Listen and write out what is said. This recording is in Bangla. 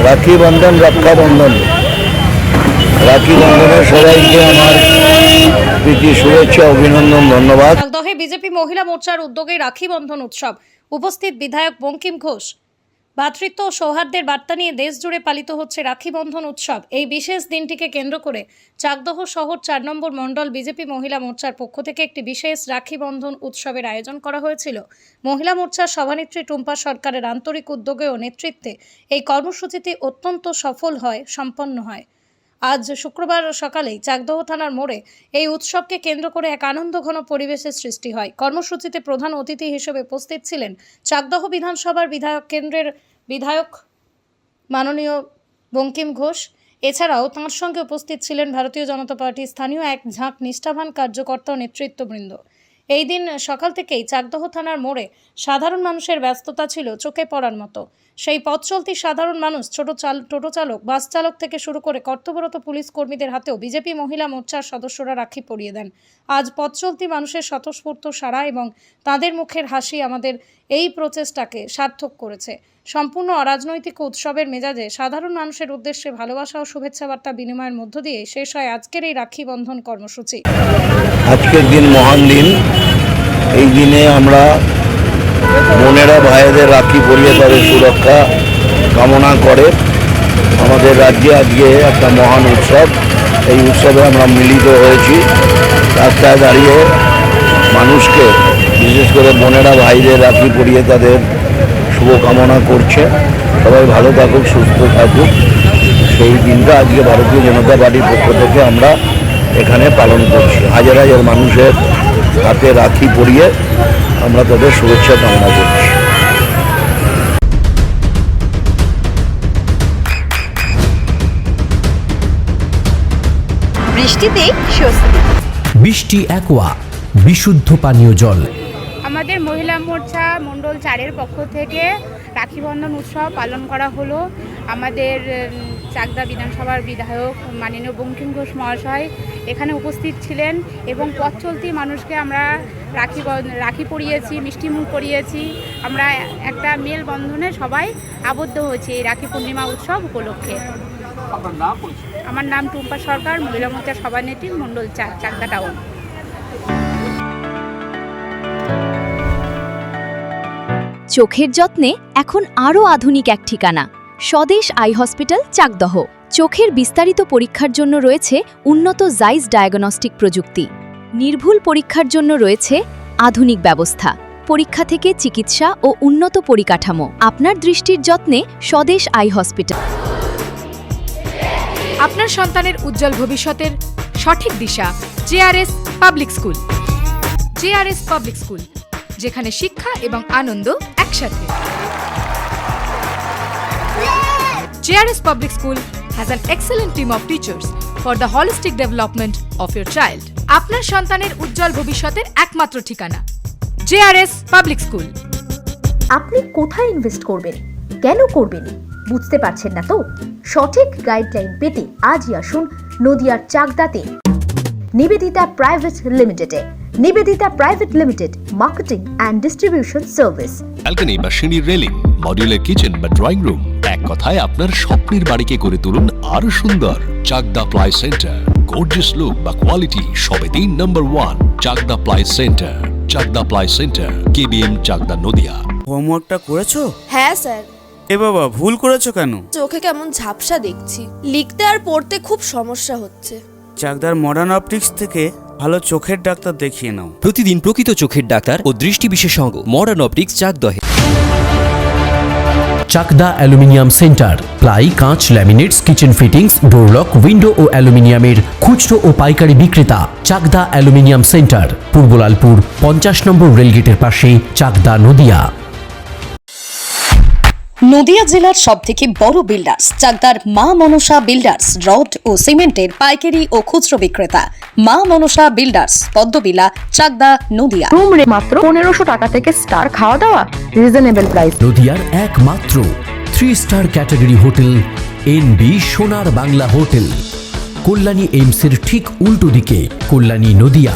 রাখি বন্ধন, রক্ষাবন্ধন। রাখি বন্ধনের সবাইকে আমার প্রীতি শুভেচ্ছা, অভিনন্দন, ধন্যবাদ। চাকদহে বিজেপি মহিলা মোর্চার উদ্যোগে রাখি বন্ধন উৎসব। উপস্থিত বিধায়ক বঙ্কিম ঘোষ। ভ্রাতৃত্ব ও সৌহার্দ্যের বার্তা নিয়ে দেশ জুড়ে পালিত হচ্ছে রাখি বন্ধন উৎসব। এই বিশেষ দিনটিকে কেন্দ্র করে চাকদহ শহর 4 নম্বর মণ্ডল বিজেপি মহিলা মোর্চার পক্ষ থেকে একটি বিশেষ রাখি বন্ধন উৎসবের আয়োজন করা হয়েছিল। মহিলা মোর্চার সভানেত্রী টুম্পা সরকারের আন্তরিক উদ্যোগে ও নেতৃত্বে এই কর্মসূচিটি অত্যন্ত সম্পন্ন হয়। আজ শুক্রবার সকালেই চাকদহ থানার মোড়ে এই উৎসবকে কেন্দ্র করে এক আনন্দঘন পরিবেশের সৃষ্টি হয়। কর্মসূচিতে প্রধান অতিথি হিসেবে উপস্থিত ছিলেন চাকদহ বিধানসভার বিধায়ক কেন্দ্রের বিধায়ক মাননীয় বঙ্কিম ঘোষ। এছাড়াও তাঁর সঙ্গে উপস্থিত ছিলেন ভারতীয় জনতা পার্টির স্থানীয় এক ঝাঁক নিষ্ঠাবান কার্যকর্তা ও নেতৃত্ববৃন্দ। এই দিন সকাল থেকেই চাকদহ থানার মোড়ে সাধারণ মানুষের ব্যস্ততা ছিল চোখে পড়ার মতো। সেই পথ চলতি সাধারণ মানুষ, টোটো চালক, বাস চালক থেকে শুরু করে কর্তব্যরত পুলিশ কর্মীদের হাতেও বিজেপি মহিলা মোর্চার সদস্যরা রাখি পরিয়ে দেন। আজ পথ চলতি মানুষের স্বতঃস্ফূর্ত সাড়া এবং তাদের মুখের হাসি আমাদের এই প্রচেষ্টাকে সার্থক করেছে। সম্পূর্ণ অরাজনৈতিক উৎসবের মেজাজে সাধারণ মানুষের উদ্দেশ্যে ভালোবাসা ও শুভেচ্ছা বার্তা বিনিময়ের মধ্য দিয়ে শেষ হয় আজকের এই রাখি বন্ধন কর্মসূচি। আজকের দিন মহান দিন। এই দিনে আমরা বোনেরা ভাইদের রাখি পরিয়ে তাদের সুরক্ষা কামনা করে। আমাদের রাজ্যে আজকে একটা মহান উৎসব। এই উৎসবে আমরা মিলিত হয়েছি। রাস্তায় দাঁড়িয়ে মানুষকে, বিশেষ করে বোনেরা ভাইদের রাখি পরিয়ে তাদের শুভকামনা করছে। সবাই ভালো থাকুক, সুস্থ থাকুক। সেই দিনটা আজকে ভারতীয় জনতা পার্টির পক্ষ থেকে আমরা এখানে পালন করছি। হাজার হাজার মানুষের হাতে রাখি পরিয়ে আমরা তাদের শুভেচ্ছা কামনা করছি। বৃষ্টিতেই স্বস্তি। বৃষ্টি অ্যাকোয়া, বিশুদ্ধ পানীয় জল। আমাদের মহিলা মোর্চা মণ্ডল 4-এর পক্ষ থেকে রাখি বন্ধন উৎসব পালন করা হলো। আমাদের চাকদা বিধানসভার বিধায়ক মাননীয় বঙ্কিম ঘোষ মহাশয় এখানে উপস্থিত ছিলেন এবং পথ চলতি মানুষকে আমরা রাখি পরিয়েছি, মিষ্টিমুখ করিয়েছি। আমরা একটা মেল বন্ধনে সবাই আবদ্ধ হয়েছি এই রাখি পূর্ণিমা উৎসব উপলক্ষে। আমার নাম টুম্পা সরকার, মহিলা মোর্চার সভানেত্রী, মণ্ডল 4, চাকদা টাউন। চোখের যত্নে এখন আরও আধুনিক এক ঠিকানা, স্বদেশ আই হসপিটাল, চাকদহ। চোখের বিস্তারিত পরীক্ষার জন্য রয়েছে উন্নত জাইস ডায়াগনস্টিক প্রযুক্তি। নির্ভুল পরীক্ষার জন্য রয়েছে আধুনিক ব্যবস্থা, পরীক্ষা থেকে চিকিৎসা ও উন্নত পরিকাঠামো। আপনার দৃষ্টির যত্নে স্বদেশ আই হসপিটাল। আপনার সন্তানের উজ্জ্বল ভবিষ্যতের সঠিক দিশা JRS public school. JRS public school, যেখানে শিক্ষা এবং আনন্দ একসাথে। JRS public school has an excellent team of teachers for the holistic development of your child. আপনার সন্তানের উজ্জ্বল ভবিষ্যতের একমাত্র ঠিকানা জেআরএস পাবলিক স্কুল। আপনি কোথায় ইনভেস্ট করবেন, কেন করবেন বুঝতে পারছেন না তো? সঠিক গাইডলাইন পেতে আজই আসুন নদিয়ার চাকদাতে নিবেদিতা প্রাইভেট লিমিটেডে। Nivedita private limited, marketing and distribution service. Balcony বা সিঁড়ির রেলিং, মডিউলার কিচেন বা ড্রয়িং রুম, এক কথায় আপনার স্বপ্নের বাড়িকে করে তুলুন আরো সুন্দর। Chakdaha ply centre, gorgeous look বা কোয়ালিটি সবে 3 number 1 Chakdaha ply centre. Chakdaha ply centre, KBM, Chakdaha, Nadia. হোমওয়ার্কটা করেছো? হ্যাঁ স্যার। এ বাবা, ভুল করেছো কেন? চোখে কেমন ঝাপসা দেখছি, লিখতে আর পড়তে খুব সমস্যা হচ্ছে। চাকদার মডার্ন অপটিক্স থেকে ভালো চোখের ডাক্তার দেখিয়ে নাও। প্রতিদিন প্রকৃত চোখের ডাক্তার ও দৃষ্টি বিশেষজ্ঞ মডার্ন অপটিক্স, চাকদহে। চাকদা অ্যালুমিনিয়াম সেন্টার, প্লাই, কাঁচ, laminates, kitchen fittings, door lock, window ও অ্যালুমিনিয়ামের খুচরো ও পাইকারি বিক্রেতা। চাকদা অ্যালুমিনিয়াম সেন্টার, পূর্ব লালপুর 50 নম্বর রেলগেটের পাশে, চাকদা, নদিয়া। নদিয়া জেলার সবথেকে বড় বিল্ডার্স চাকদার মা মনসা বিল্ডার্স, রড ও সিমেন্টের পাইকারি ও খুচরো বিক্রেতা। মা মনসা বিল্ডার্স, পদ্মবিলা, চাকদা, নদিয়া। রুম রে মাত্র 1500 টাকা থেকে স্টার, খাওয়া দাওয়া রিজনেবল প্রাইস। নদিয়ার একমাত্র 3 স্টার ক্যাটাগরি হোটেল এনবি সোনার বাংলা হোটেল, কল্যাণী এইমসের ঠিক উল্টো দিকে, কল্যাণী, নদিয়া।